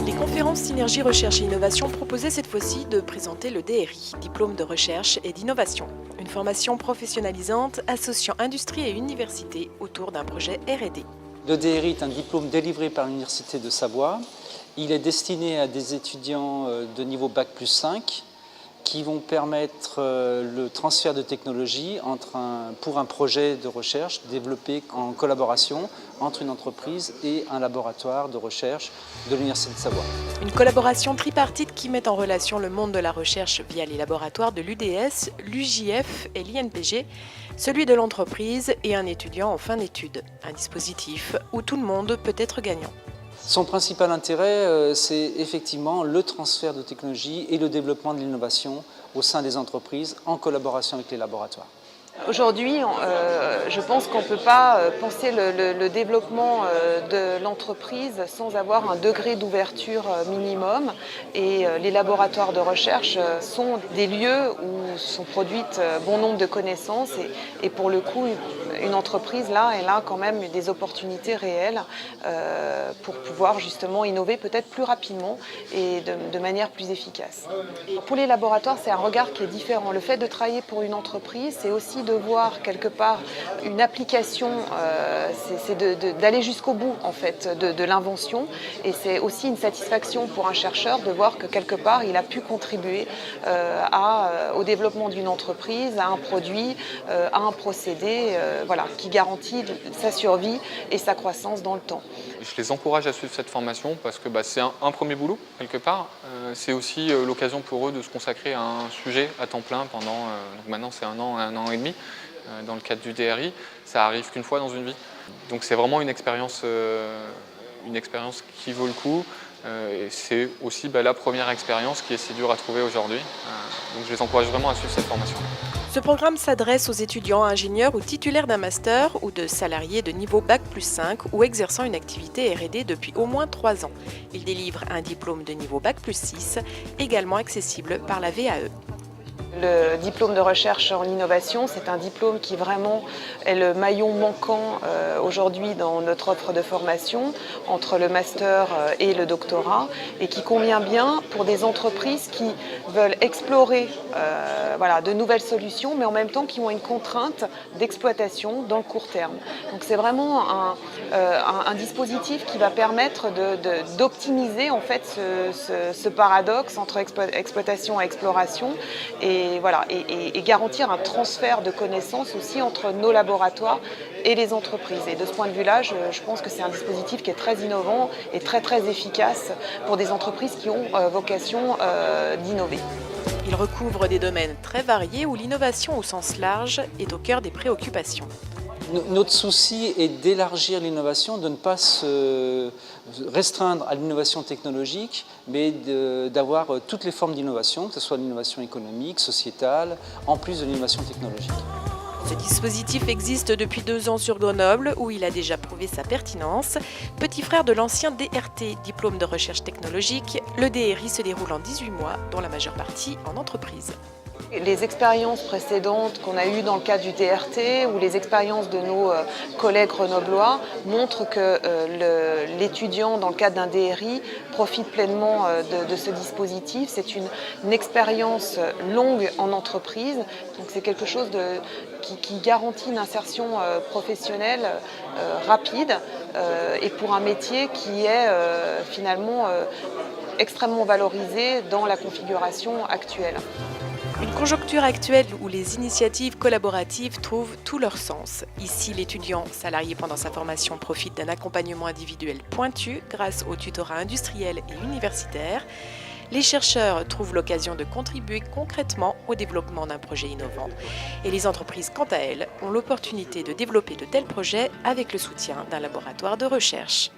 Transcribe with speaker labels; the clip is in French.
Speaker 1: Les conférences Synergie Recherche et Innovation proposaient cette fois-ci de présenter le DRI, Diplôme de Recherche et d'Innovation, une formation professionnalisante associant industrie et université autour d'un projet R&D.
Speaker 2: Le DRI est un diplôme délivré par l'Université de Savoie. Il est destiné à des étudiants de niveau Bac plus 5 qui vont permettre le transfert de technologie pour un projet de recherche développé en collaboration entre une entreprise et un laboratoire de recherche de l'Université de Savoie.
Speaker 1: Une collaboration tripartite qui met en relation le monde de la recherche via les laboratoires de l'UDS, l'UJF et l'INPG, celui de l'entreprise et un étudiant en fin d'études. Un dispositif où tout le monde peut être gagnant.
Speaker 2: Son principal intérêt, c'est effectivement le transfert de technologie et le développement de l'innovation au sein des entreprises en collaboration avec les laboratoires.
Speaker 3: Aujourd'hui, je pense qu'on ne peut pas penser le développement de l'entreprise sans avoir un degré d'ouverture minimum. Et les laboratoires de recherche sont des lieux où sont produites bon nombre de connaissances. Et pour le coup, une entreprise, là, elle a quand même des opportunités réelles pour pouvoir justement innover peut-être plus rapidement et de manière plus efficace. Pour les laboratoires, c'est un regard qui est différent. Le fait de travailler pour une entreprise, c'est aussi de voir quelque part une application, c'est d'aller jusqu'au bout en fait de l'invention, et c'est aussi une satisfaction pour un chercheur de voir que quelque part il a pu contribuer au développement d'une entreprise, à un produit, à un procédé voilà, qui garantit sa survie et sa croissance dans le temps.
Speaker 4: Je les encourage à suivre cette formation parce que c'est un premier boulot quelque part. C'est aussi l'occasion pour eux de se consacrer à un sujet à temps plein pendant, donc maintenant c'est un an et demi. Dans le cadre du DRI, ça arrive qu'une fois dans une vie. Donc c'est vraiment une expérience qui vaut le coup. Et c'est aussi la première expérience qui est si dure à trouver aujourd'hui. Donc je les encourage vraiment à suivre cette formation.
Speaker 1: Ce programme s'adresse aux étudiants, ingénieurs ou titulaires d'un master ou de salariés de niveau Bac plus 5 ou exerçant une activité R&D depuis au moins 3 ans. Il délivre un diplôme de niveau Bac plus 6, également accessible par la VAE.
Speaker 3: Le diplôme de recherche en innovation, c'est un diplôme qui vraiment est le maillon manquant aujourd'hui dans notre offre de formation entre le master et le doctorat, et qui convient bien pour des entreprises qui veulent explorer de nouvelles solutions, mais en même temps qui ont une contrainte d'exploitation dans le court terme. Donc c'est vraiment un dispositif qui va permettre d'optimiser en fait ce paradoxe entre exploitation et exploration, et garantir un transfert de connaissances aussi entre nos laboratoires et les entreprises. Et de ce point de vue-là, je pense que c'est un dispositif qui est très innovant et très efficace pour des entreprises qui ont vocation d'innover.
Speaker 1: Il recouvre des domaines très variés où l'innovation au sens large est au cœur des préoccupations.
Speaker 2: Notre souci est d'élargir l'innovation, de ne pas se restreindre à l'innovation technologique, mais d'avoir toutes les formes d'innovation, que ce soit l'innovation économique, sociétale, en plus de l'innovation technologique.
Speaker 1: Ce dispositif existe depuis 2 ans sur Grenoble, où il a déjà prouvé sa pertinence. Petit frère de l'ancien DRT, diplôme de recherche technologique, le DRI se déroule en 18 mois, dont la majeure partie en entreprise.
Speaker 3: Les expériences précédentes qu'on a eues dans le cadre du DRT ou les expériences de nos collègues grenoblois montrent que l'étudiant dans le cadre d'un DRI profite pleinement de ce dispositif. C'est une expérience longue en entreprise, donc c'est quelque chose qui garantit une insertion professionnelle rapide et pour un métier qui est finalement extrêmement valorisé dans la configuration actuelle.
Speaker 1: Une conjoncture actuelle où les initiatives collaboratives trouvent tout leur sens. Ici, l'étudiant salarié pendant sa formation profite d'un accompagnement individuel pointu grâce au tutorat industriel et universitaire. Les chercheurs trouvent l'occasion de contribuer concrètement au développement d'un projet innovant. Et les entreprises, quant à elles, ont l'opportunité de développer de tels projets avec le soutien d'un laboratoire de recherche.